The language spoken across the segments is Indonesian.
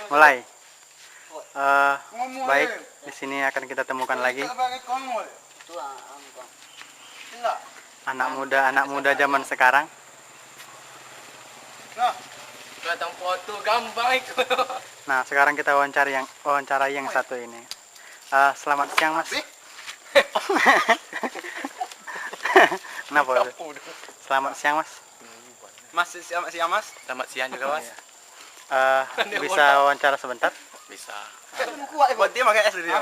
Mulai. Baik, di sini akan kita temukan lagi anak muda zaman sekarang. Nah, sekarang kita wawancarai yang satu ini. Selamat siang, Mas. Kenapa? Selamat siang, Mas. Selamat siang, Mas. Selamat siang juga, Mas. Bisa wawancara sebentar? Bisa. Buat dia pakai es dulu.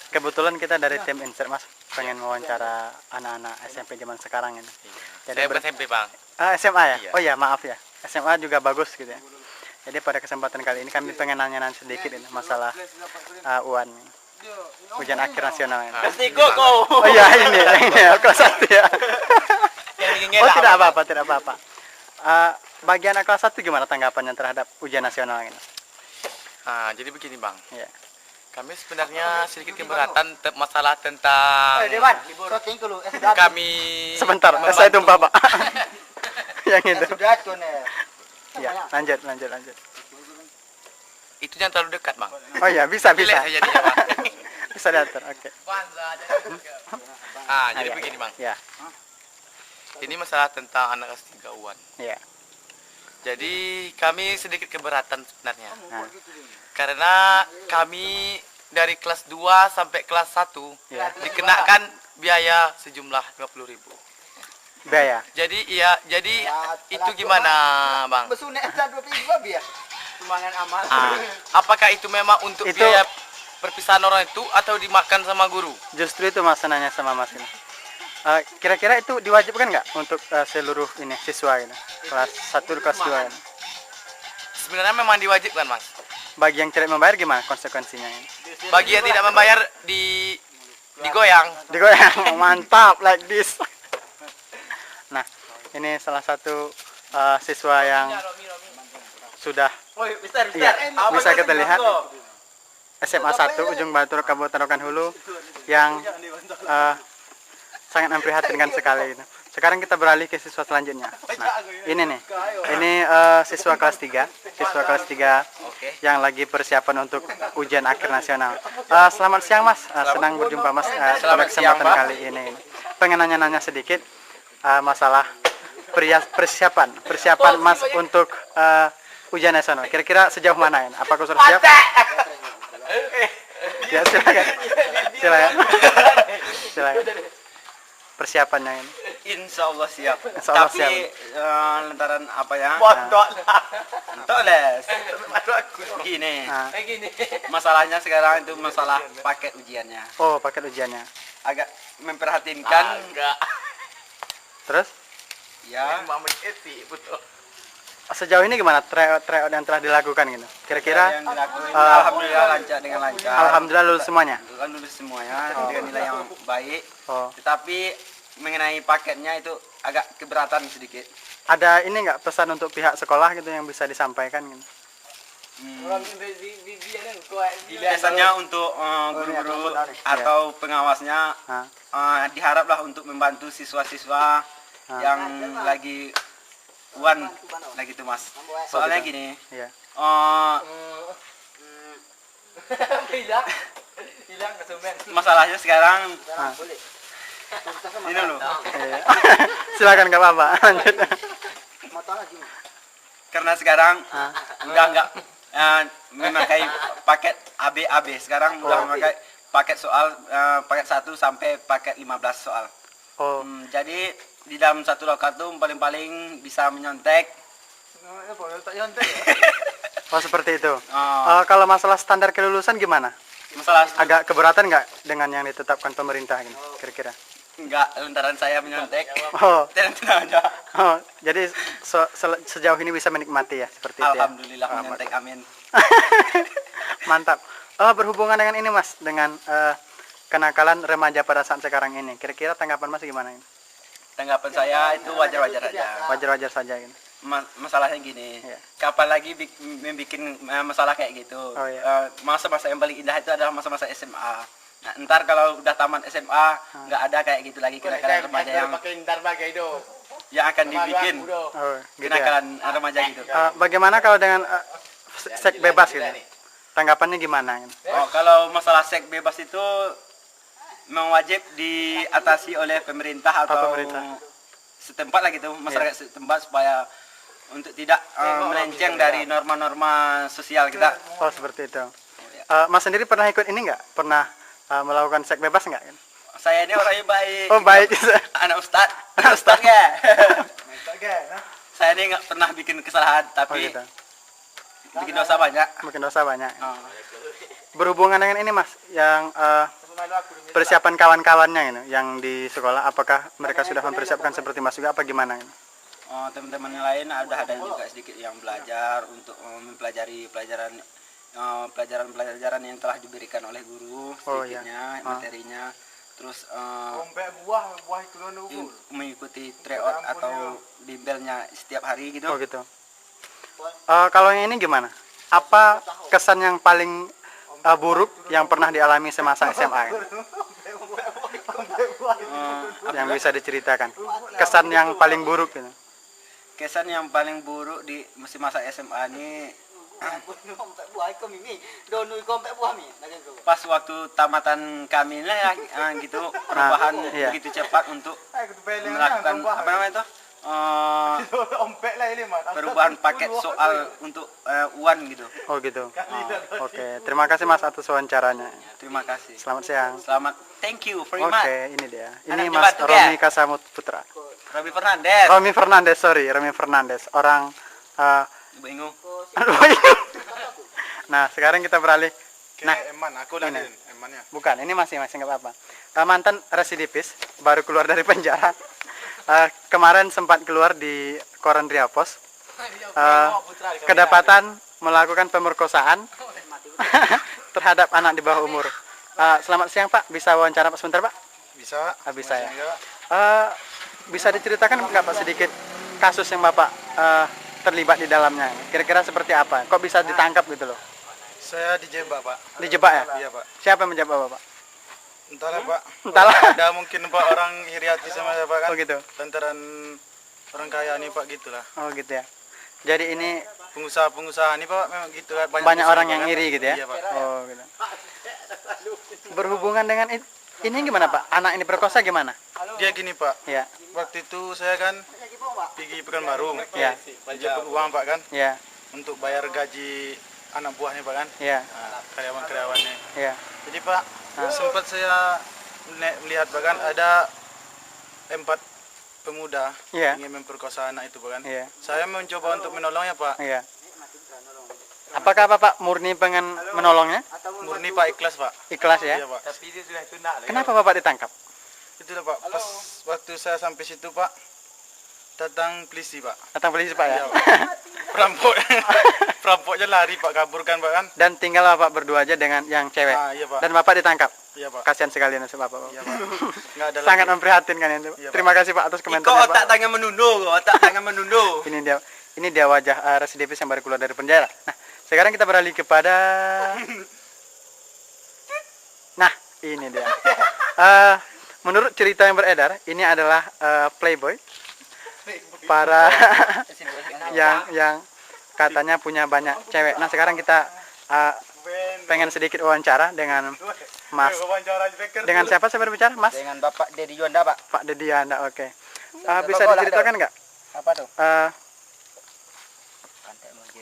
Kebetulan kita dari tim Insert, Mas, pengen wawancara anak-anak SMP zaman sekarang ini. Jadi Saya SMP, Bang. SMA ya? Iya. Oh ya, maaf ya. SMA juga bagus gitu ya. Jadi pada kesempatan kali ini kami pengen nanya-nanya sedikit ini masalah UAN, ujian akhir nasional ini. Pasti kau. Oh iya, ini kelas 1 ya. Oh, tidak apa-apa. Bagian kelas 1 gimana tanggapannya terhadap ujian nasional ini? Jadi begini, Bang. Iya. Kami sebenarnya sedikit keberatan masalah tentang kami Sebentar, saya tumpah, Pak. Yang itu. Ya, lanjut. itu yang terlalu dekat, Bang. Oh iya, bisa. Pilih saja dia, Bang. Bisa diatur, oke. Jadi begini, Bang. Ya, Ini masalah tentang anak kelas 3 UAN. ya. Jadi kami sedikit keberatan sebenarnya. Nah, Karena kami dari kelas 2 sampai kelas 1 Ya. dikenakan biaya sejumlah 50.000. biaya. Jadi itu gimana, Bang? Apakah itu memang untuk Itu- biaya perpisahan orang itu atau dimakan sama guru? Justru itu Mas nanya sama Mas ini. Kira-kira itu diwajibkan nggak untuk seluruh ini siswa ini kelas 1 kelas 2 ini? Sebenarnya memang diwajibkan, Mas. Bagi yang tidak membayar gimana konsekuensinya ini? Bagi yang tidak membayar digoyang. Digoyang, mantap like this. Nah, ini salah satu siswa yang sudah bisa kita lihat SMA 1 Ujung Batu Kabupaten Rokan Hulu yang sangat memprihatinkan sekali. Sekarang kita beralih ke siswa selanjutnya. Nah, ini siswa kelas 3 yang lagi persiapan untuk ujian akhir nasional. Selamat siang, Mas. Senang berjumpa, Mas, pada kesempatan kali ini. Pengen nanya-nanya sedikit masalah persiapan Mas untuk ujian nasional. Kira-kira sejauh mana ini? Apakah sudah siap? Ya, silakan. Persiapannya ini. Insya Allah siap. Insya Allah Tapi siap. lantaran apa ya? Gini. Nah, Masalahnya sekarang itu masalah paket ujiannya. oh, paket ujiannya. Agak memperhatinkan. Terus Ya. sejauh ini gimana tryout yang telah dilakukan gitu? Kira-kira Yang dilakuin, alhamdulillah lancar dengan lancar. alhamdulillah lulus semuanya. Lulus semuanya dengan nilai yang baik. Oh, Tetapi mengenai paketnya itu agak keberatan sedikit. ada ini nggak pesan untuk pihak sekolah gitu yang bisa disampaikan gitu? Biasanya untuk guru-guru atau pengawasnya Nah, diharaplah untuk membantu siswa-siswa yang lagi UAN lagi itu, Mas. Soalnya gini, iya. masalahnya sekarang Nah, ini loh, iya. Silakan nggak apa-apa. Lanjut. karena sekarang Ah. udah nggak memakai paket AB sekarang udah memakai paket soal paket 1 sampai paket 15 soal. Oh, Jadi di dalam satu lokal tuh paling-paling bisa menyontek. oh seperti itu. Oh, Kalau masalah standar kelulusan gimana? masalah Agak keberatan nggak dengan yang ditetapkan pemerintah gitu? Kira-kira? enggak lantaran saya menyontek. Oh, Tenang aja. oh, jadi sejauh ini bisa menikmati ya seperti itu ya? Alhamdulillah menyontek, amin. Mantap. Berhubungan dengan ini Mas, dengan kenakalan remaja pada saat sekarang ini. Kira-kira tanggapan Mas gimana ini? Tanggapan saya itu wajar-wajar aja. Wajar-wajar saja gitu. Masalahnya gini, Iya. kapan lagi membuat masalah kayak gitu? Oh, iya. Masa-masa yang paling indah itu adalah masa-masa SMA. Nah, ntar kalau udah tamat SMA nggak ada kayak gitu lagi kenakalan remaja yang yang akan dibikin Oh, gitu ya. kenakalan remaja gitu. Bagaimana kalau dengan seks bebas gitu? Tanggapannya gimana? Oh, kalau masalah seks bebas itu memang wajib diatasi oleh pemerintah atau pemerintah. setempat lah gitu, masyarakat setempat supaya untuk tidak melenceng dari norma-norma sosial kita. Oh, seperti itu. Mas sendiri pernah ikut ini nggak? Pernah melakukan seks bebas nggak? Saya ini orangnya baik. Oh, baik. Anak ustad ya. Saya ini nggak pernah bikin kesalahan, Oh, tapi gitu. bikin dosa banyak. Mungkin dosa banyak. Oh. Berhubungan dengan ini Mas, yang persiapan kawan-kawannya ini, yang di sekolah, apakah mereka sudah mempersiapkan seperti Mas juga apa gimana? Ini? Oh, teman-teman yang lain ada juga sedikit yang belajar untuk mempelajari pelajaran yang telah diberikan oleh guru Oh, iya. sedikitnya materinya, terus buah itu mengikuti tryout atau bimbelnya setiap hari gitu. Oh gitu. Kalau yang ini gimana? Apa kesan yang paling buruk yang pernah dialami semasa SMA? Ini? Yang bisa diceritakan. Kesan yang paling buruk ini. Kesan yang paling buruk di masa SMA ini pas waktu tamatan kami lah ya, gitu perubahan iya. begitu cepat untuk melakukan apa namanya itu perubahan paket soal untuk UAN gitu. Oh gitu. Oke, terima kasih Mas atas wawancaranya. Terima kasih. Selamat siang. Selamat, thank you very Oke, much. ini dia. Ini Anak Mas Jawa Tengah ya? Romi Kasamut Putra. Robi Fernandez. Romi Fernandez. Orang Ibu Ingu. Nah, sekarang kita beralih. Nah, Eman, aku lah ini. Emannya. bukan, ini masih nggak apa-apa. Mantan residivis baru keluar dari penjara. Kemarin sempat keluar di koran Ria Pos. Kedapatan melakukan pemerkosaan terhadap anak di bawah umur. Selamat siang Pak, bisa wawancara Pak sebentar Pak? Bisa. Bisa ya. Bisa diceritakan nggak Pak sedikit kasus yang Bapak terlibat di dalamnya? Kira-kira seperti apa? Kok bisa ditangkap gitu loh? Saya dijebak, Pak. Dijebak ya? Iya, Pak. Siapa yang menjebak Bapak? Entahlah, Pak. Entahlah. Ada mungkin Pak orang iriati sama saya, Pak kan. Oh gitu. Lantaran orang kaya nih, Pak, gitulah. Oh gitu ya. Jadi ini Pengusaha-pengusaha nih, Pak, memang gitu kan. banyak pengusaha, orang Pak, yang kan. iri gitu ya? Iya, Pak. Oh gitu. Berhubungan dengan ini gimana Pak? Anak ini perkosa gimana? Dia gini, Pak. Ya, Waktu itu saya kan pergi Pekanbaru. ya, Jemput uang, Pak kan, ya, untuk bayar gaji anak buahnya, Pak kan. ya, Nah, karyawan-karyawannya. ya. Jadi Pak, sempat saya melihat Pak kan ada 4 pemuda Iya. ingin memperkosa anak itu Pak kan. Iya. Saya mencoba untuk menolongnya Pak. Iya. Apakah Bapak murni pengen menolongnya? Murni Pak, ikhlas Pak. Ikhlas ya? Iya Pak. Tapi dia sudah tunda. Kenapa Bapak ditangkap? Itulah Pak, pas waktu saya sampai situ Pak, datang polisi Pak. Datang polisi Pak ya? Iya Pak. Perampok. Perampoknya lari Pak, kabur kan Pak kan. Dan tinggal Bapak berdua aja dengan yang cewek. Iya Pak. Dan Bapak ditangkap. Iya Pak. Kasihan sekali nasib Bapak. Iya Pak. Nggak ada Sangat lagi. memprihatinkan itu. Iya, Pak. Terima kasih Pak atas Kok komentarnya otak Pak. tangan menunduk, otak tangan menunduk. Ini dia wajah residivis yang baru keluar dari penjara. Nah, sekarang kita beralih kepada Nah, ini dia. Menurut cerita yang beredar, ini adalah playboy. Para yang katanya punya banyak cewek. Nah, sekarang kita pengen sedikit wawancara dengan Mas. Dengan siapa saya berbicara? Mas? Dengan Bapak Dedi Yuanda, Pak. Pak Dedi Anda, oke. Bisa diceritakan nggak Apa tuh?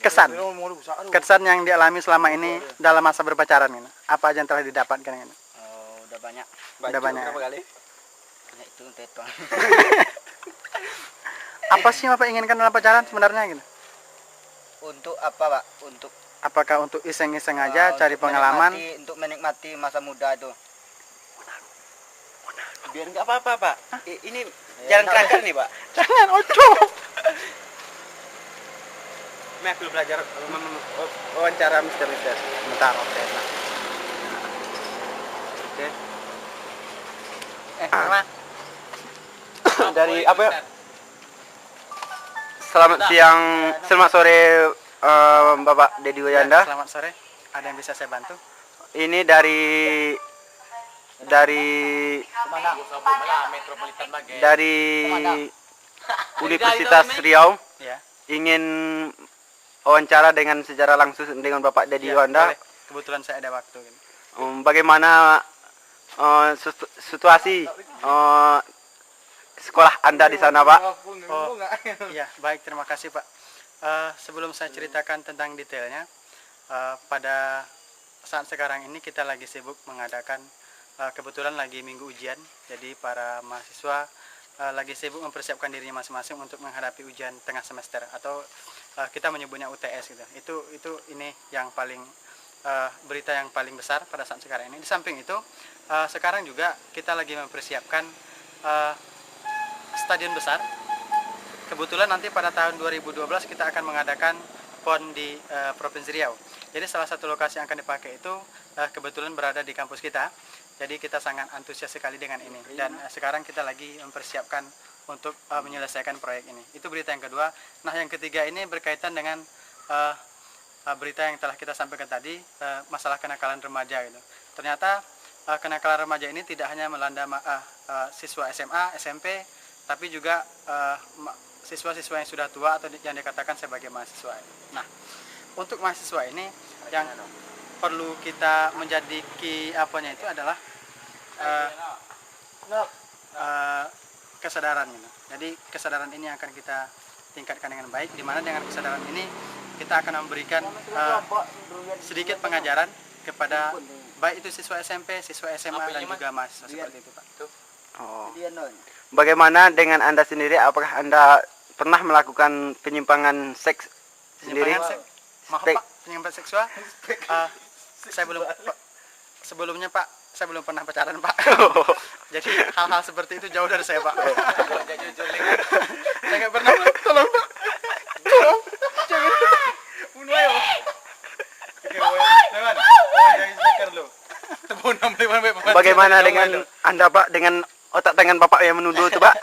kesan yang dialami selama ini dalam masa berpacaran ini? Apa aja yang telah didapatkan ini? Oh, udah banyak. Udah banyak. Berapa kali? Banyak itu tetong. Apa sih yang Bapak inginkan dalam pacaran sebenarnya gitu? Untuk apa, Pak? Untuk Apakah untuk iseng-iseng aja, cari pengalaman? untuk menikmati masa muda itu. Biar nggak apa-apa, Pak. Ini jalan terakhir nih, Pak. Jangan, ojo. Ini aku belajar Wawancara mister. Bentar, oke. Nah. Oke. Sama. Dari apa ya? Selamat siang, selamat sore Bapak Dedi Ya, Yuanda. selamat sore. Ada yang bisa saya bantu? Ini dari dari Universitas Riau Ya. ingin wawancara dengan secara langsung dengan Bapak Dedi Ya, Wanda. boleh. Kebetulan saya ada waktu. Bagaimana situasi sekolah Anda di sana, Pak? Oh, iya, baik, terima kasih Pak. Sebelum saya ceritakan tentang detailnya, pada saat sekarang ini kita lagi sibuk mengadakan, kebetulan lagi minggu ujian, jadi para mahasiswa lagi sibuk mempersiapkan dirinya masing-masing untuk menghadapi ujian tengah semester atau kita menyebutnya UTS gitu. Itu ini yang paling berita yang paling besar pada saat sekarang ini. Di samping itu, sekarang juga kita lagi mempersiapkan stadion besar. Kebetulan nanti pada tahun 2012 kita akan mengadakan PON di Provinsi Riau. Jadi salah satu lokasi yang akan dipakai itu kebetulan berada di kampus kita. Jadi kita sangat antusias sekali dengan ini. Dan sekarang kita lagi mempersiapkan untuk menyelesaikan proyek ini. Itu berita yang kedua. Nah, yang ketiga ini berkaitan dengan berita yang telah kita sampaikan tadi, masalah kenakalan remaja gitu. Ternyata kenakalan remaja ini tidak hanya melanda siswa SMA, SMP, tapi juga siswa-siswa yang sudah tua atau yang dikatakan sebagai mahasiswa. Nah, untuk mahasiswa ini yang perlu kita menjadi apanya itu adalah kesadaran gitu. Jadi kesadaran ini akan kita tingkatkan dengan baik, di mana dengan kesadaran ini kita akan memberikan sedikit pengajaran kepada baik itu siswa SMP, siswa SMA dan juga mahasiswa seperti itu, Pak. Oh. Bagaimana dengan Anda sendiri? Apakah Anda pernah melakukan penyimpangan seks sendiri? Maaf Pak, penyimpangan seksual? Saya belum, sebelumnya Pak, saya belum pernah pacaran Pak. Jadi hal-hal seperti itu jauh dari saya Pak. Saya nggak pernah. Tolong Pak, tolong, jangan. Bunuh ayo. Bagaimana dengan Anda, Pak, dengan otak tangan Bapak yang menuduh itu, Pak?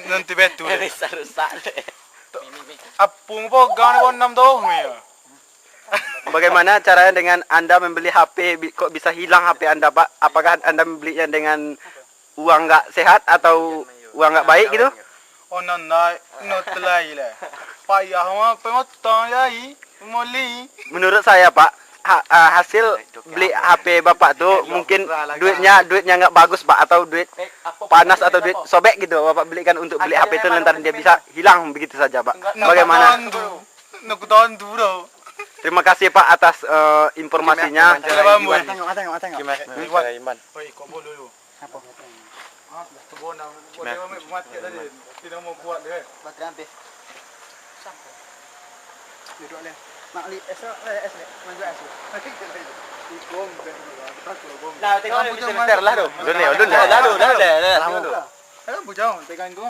Nanti betul. Rusak. Apung po gana nam do ya. Bagaimana caranya dengan Anda membeli HP, kok bisa hilang HP Anda, Pak? Apakah Anda membelinya dengan uang nggak sehat atau uang nggak baik gitu? Oh nana no telai le. Payah ma pemotong yai moli. Menurut saya, Pak, hasil beli HP Bapak tuh mungkin duitnya nggak bagus, Pak, atau duit panas atau duit sobek gitu. Bapak belikan untuk beli HP itu lantaran dia bisa hilang begitu saja, Pak. Bagaimana? Nakutan dulu. Terima kasih, Pak, atas informasinya. Gimana? Iman. Oi, kok dulu. Apa? Ah, tu bona. Dia mati tadi. Tidak mau kuat dia. Baterai habis. Duduk le. Mak li esok es le. Maju es. Ikom kan. Nah, tengok sebentar lah tu. Dulu. Dah. Ayo bujang, pegang gua.